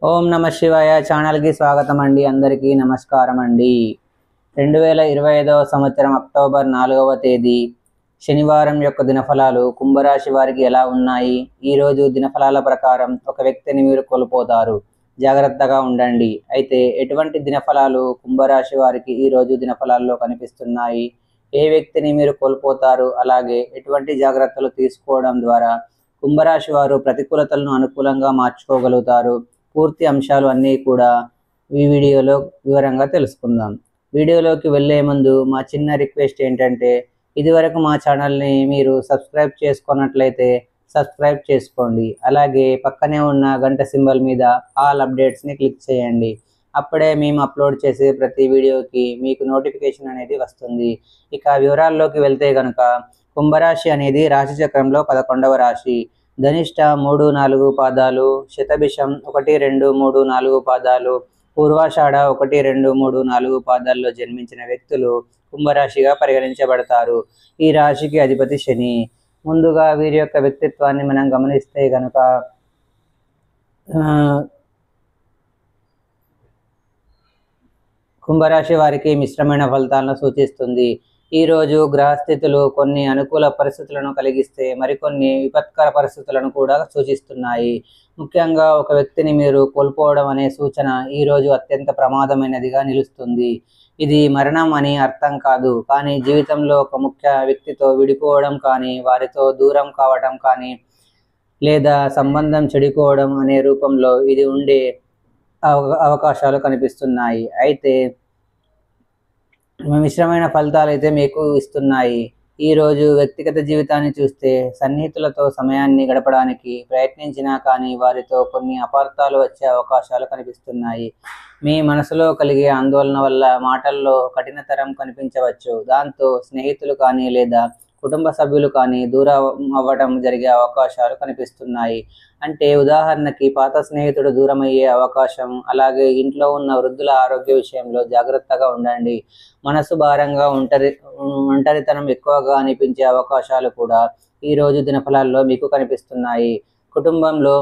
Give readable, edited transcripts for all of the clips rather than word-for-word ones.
ఓం నమ శివాయ ఛానల్కి స్వాగతం అండి. అందరికీ నమస్కారం అండి. 2025 సంవత్సరం అక్టోబర్ 4వ తేదీ శనివారం యొక్క దినఫలాలు కుంభరాశి వారికి ఎలా ఉన్నాయి? ఈరోజు దినఫలాల ప్రకారం ఒక వ్యక్తిని మీరు కోల్పోతారు, జాగ్రత్తగా ఉండండి. అయితే ఎటువంటి దినఫలాలు కుంభరాశి వారికి ఈరోజు దినఫలాల్లో కనిపిస్తున్నాయి? ఏ వ్యక్తిని మీరు కోల్పోతారు, అలాగే ఎటువంటి జాగ్రత్తలు తీసుకోవడం ద్వారా కుంభరాశి వారు ప్రతికూలతలను అనుకూలంగా మార్చుకోగలుగుతారు? పూర్తి అంశాలు అన్నీ కూడా ఈ వీడియోలో వివరంగా తెలుసుకుందాం. వీడియోలోకి వెళ్ళే ముందు మా చిన్న రిక్వెస్ట్ ఏంటంటే, ఇదివరకు మా ఛానల్ని మీరు సబ్స్క్రైబ్ చేసుకున్నట్లయితే సబ్స్క్రైబ్ చేసుకోండి. అలాగే పక్కనే ఉన్న గంట సింబల్ మీద ఆల్ అప్డేట్స్ని క్లిక్ చేయండి. అప్పుడే మేము అప్లోడ్ చేసే ప్రతి వీడియోకి మీకు నోటిఫికేషన్ అనేది వస్తుంది. ఇక వివరాల్లోకి వెళ్తే కనుక, కుంభరాశి అనేది రాశి చక్రంలో 11వ రాశి. ధనిష్ట 3-4 పాదాలు, శతభిషం 1-2-3-4 పాదాలు, పూర్వాషాఢ 1-2-3-4 పాదాల్లో జన్మించిన వ్యక్తులు కుంభరాశిగా పరిగణించబడతారు. ఈ రాశికి అధిపతి శని. ముందుగా వీరి యొక్క వ్యక్తిత్వాన్ని మనం గమనిస్తే గనుక కుంభరాశి వారికి మిశ్రమైన ఫలితాలను సూచిస్తుంది. ఈరోజు గ్రహస్థితులు కొన్ని అనుకూల పరిస్థితులను కలిగిస్తే మరికొన్ని విపత్కర పరిస్థితులను కూడా సూచిస్తున్నాయి. ముఖ్యంగా ఒక వ్యక్తిని మీరు కోల్పోవడం అనే సూచన ఈరోజు అత్యంత ప్రమాదమైనదిగా నిలుస్తుంది. ఇది మరణం అని అర్థం కాదు, కానీ జీవితంలో ఒక ముఖ్య వ్యక్తితో విడిపోవడం కానీ, వారితో దూరం కావడం కానీ, లేదా సంబంధం చెడిపోవడం అనే రూపంలో ఇది ఉండే అవకాశాలు కనిపిస్తున్నాయి. అయితే మిశ్రమైన ఫలితాలు అయితే మీకు ఇస్తున్నాయి. ఈరోజు వ్యక్తిగత జీవితాన్ని చూస్తే సన్నిహితులతో సమయాన్ని గడపడానికి ప్రయత్నించినా కానీ వారితో కొన్ని అపార్థాలు వచ్చే అవకాశాలు కనిపిస్తున్నాయి. మీ మనసులో కలిగే ఆందోళన వల్ల మాటల్లో కఠినతరం కనిపించవచ్చు. దాంతో స్నేహితులు కానీ లేదా కుటుంబ సభ్యులు కానీ దూరం అవ్వడం జరిగే అవకాశాలు కనిపిస్తున్నాయి. అంటే ఉదాహరణకి పాత స్నేహితుడు దూరం అయ్యే అవకాశం. అలాగే ఇంట్లో ఉన్న వృద్ధుల ఆరోగ్య విషయంలో జాగ్రత్తగా ఉండండి. మనసు భారంగా ఒంటరితనం ఎక్కువగా అనిపించే అవకాశాలు కూడా ఈరోజు దినఫలాల్లో మీకు కనిపిస్తున్నాయి. కుటుంబంలో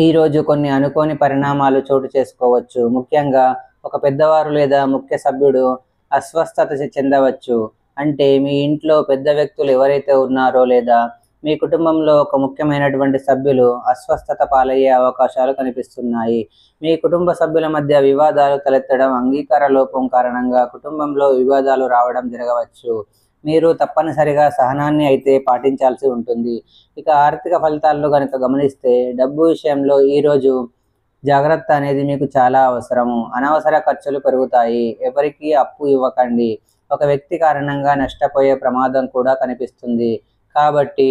ఈరోజు కొన్ని అనుకోని పరిణామాలు చోటు చేసుకోవచ్చు. ముఖ్యంగా ఒక పెద్దవారు లేదా ముఖ్య సభ్యుడు అస్వస్థత చెందవచ్చు. అంటే మీ ఇంట్లో పెద్ద వ్యక్తులు ఎవరైతే ఉన్నారో లేదా మీ కుటుంబంలో ఒక ముఖ్యమైనటువంటి సభ్యులు అస్వస్థత పాలయ్యే అవకాశాలు కనిపిస్తున్నాయి. మీ కుటుంబ సభ్యుల మధ్య వివాదాలు తలెత్తడం, అంగీకార లోపం కారణంగా కుటుంబంలో వివాదాలు రావడం జరగవచ్చు. మీరు తప్పనిసరిగా సహనాన్ని అయితే పాటించాల్సి ఉంటుంది. ఇక ఆర్థిక ఫలితాల్లో కనుక గమనిస్తే, డబ్బు విషయంలో ఈరోజు జాగ్రత్త అనేది మీకు చాలా అవసరము. అనవసర ఖర్చులు పెరుగుతాయి. ఎవరికి అప్పు ఇవ్వకండి. ఒక వ్యక్తి కారణంగా నష్టపోయే ప్రమాదం కూడా కనిపిస్తుంది. కాబట్టి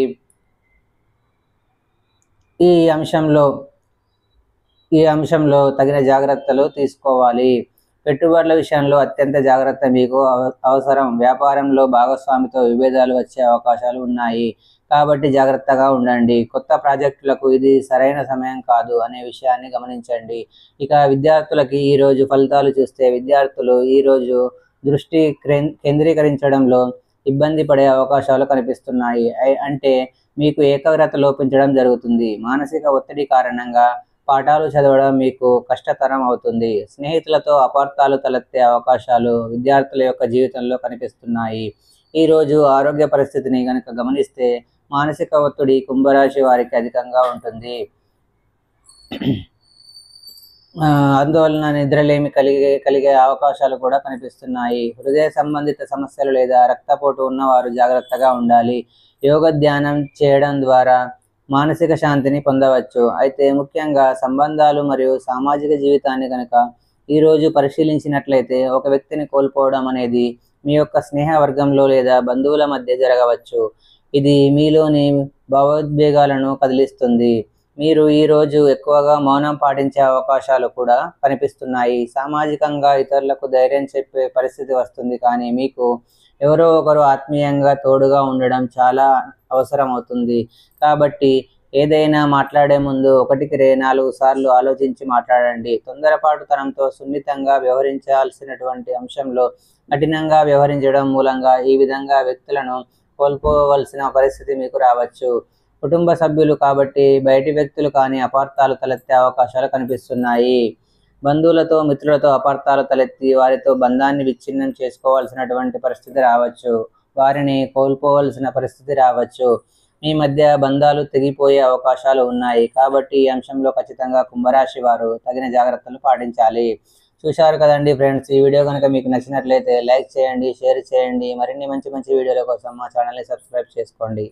ఈ అంశంలో తగిన జాగ్రత్తలు తీసుకోవాలి. పెట్టుబడుల విషయంలో అత్యంత జాగ్రత్త మీకు అవసరం. వ్యాపారంలో భాగస్వామితో విభేదాలు వచ్చే అవకాశాలు ఉన్నాయి, కాబట్టి జాగ్రత్తగా ఉండండి. కొత్త ప్రాజెక్టులకు ఇది సరైన సమయం కాదు అనే విషయాన్ని గమనించండి. ఇక విద్యార్థులకి ఈరోజు ఫలితాలు చూస్తే, విద్యార్థులు ఈరోజు దృష్టి కేంద్రీకరించడంలో ఇబ్బంది పడే అవకాశాలు కనిపిస్తున్నాయి. అంటే మీకు ఏకాగ్రత లోపించడం జరుగుతుంది. మానసిక ఒత్తిడి కారణంగా పాఠాలు చదవడం మీకు కష్టతరం అవుతుంది. స్నేహితులతో అపార్థాలు తలెత్తే అవకాశాలు విద్యార్థుల యొక్క జీవితంలో కనిపిస్తున్నాయి. ఈరోజు ఆరోగ్య పరిస్థితిని కనుక గమనిస్తే, మానసిక ఒత్తిడి కుంభరాశి వారికి అధికంగా ఉంటుంది. ఆందోళన, నిద్రలేమి కలిగే అవకాశాలు కూడా కనిపిస్తున్నాయి. హృదయ సంబంధిత సమస్యలు లేదా రక్తపోటు ఉన్నవారు జాగ్రత్తగా ఉండాలి. యోగ ధ్యానం చేయడం ద్వారా మానసిక శాంతిని పొందవచ్చు. అయితే ముఖ్యంగా సంబంధాలు మరియు సామాజిక జీవితాన్ని కనుక ఈరోజు పరిశీలించినట్లయితే, ఒక వ్యక్తిని కోల్పోవడం అనేది మీ యొక్క స్నేహ వర్గంలో లేదా బంధువుల మధ్య జరగవచ్చు. ఇది మీలోని భావోద్వేగాలను కదిలిస్తుంది. మీరు ఈరోజు ఎక్కువగా మౌనం పాటించే అవకాశాలు కూడా కనిపిస్తున్నాయి. సామాజికంగా ఇతరులకు ధైర్యం చెప్పే పరిస్థితి వస్తుంది, కానీ మీకు ఎవరో ఒకరు ఆత్మీయంగా తోడుగా ఉండడం చాలా అవసరం అవుతుంది. కాబట్టి ఏదైనా మాట్లాడే ముందు 1-4 సార్లు ఆలోచించి మాట్లాడండి. తొందరపాటుతనంతో సున్నితంగా వ్యవహరించాల్సినటువంటి అంశంలో కఠినంగా వ్యవహరించడం మూలంగా ఈ విధంగా వ్యక్తులను కోల్పోవలసిన పరిస్థితి మీకు రావచ్చు. కుటుంబ సభ్యులు కాబట్టి బయటి వ్యక్తులు కానీ అపార్థాలు తలెత్తే అవకాశాలు కనిపిస్తున్నాయి. బంధువులతో మిత్రులతో అపార్థాలు తలెత్తి వారితో బంధాన్ని విచ్ఛిన్నం చేసుకోవాల్సినటువంటి పరిస్థితి రావచ్చు. వారిని కోల్పోవలసిన పరిస్థితి రావచ్చు. మీ మధ్య బంధాలు తెగిపోయే అవకాశాలు ఉన్నాయి. కాబట్టి ఈ అంశంలో ఖచ్చితంగా కుంభరాశి వారు తగిన జాగ్రత్తలు పాటించాలి. చూశారు కదండి ఫ్రెండ్స్, ఈ వీడియో కనుక మీకు నచ్చినట్లయితే లైక్ చేయండి, షేర్ చేయండి. మరిన్ని మంచి మంచి వీడియోల కోసం మా ఛానల్ని సబ్స్క్రైబ్ చేసుకోండి.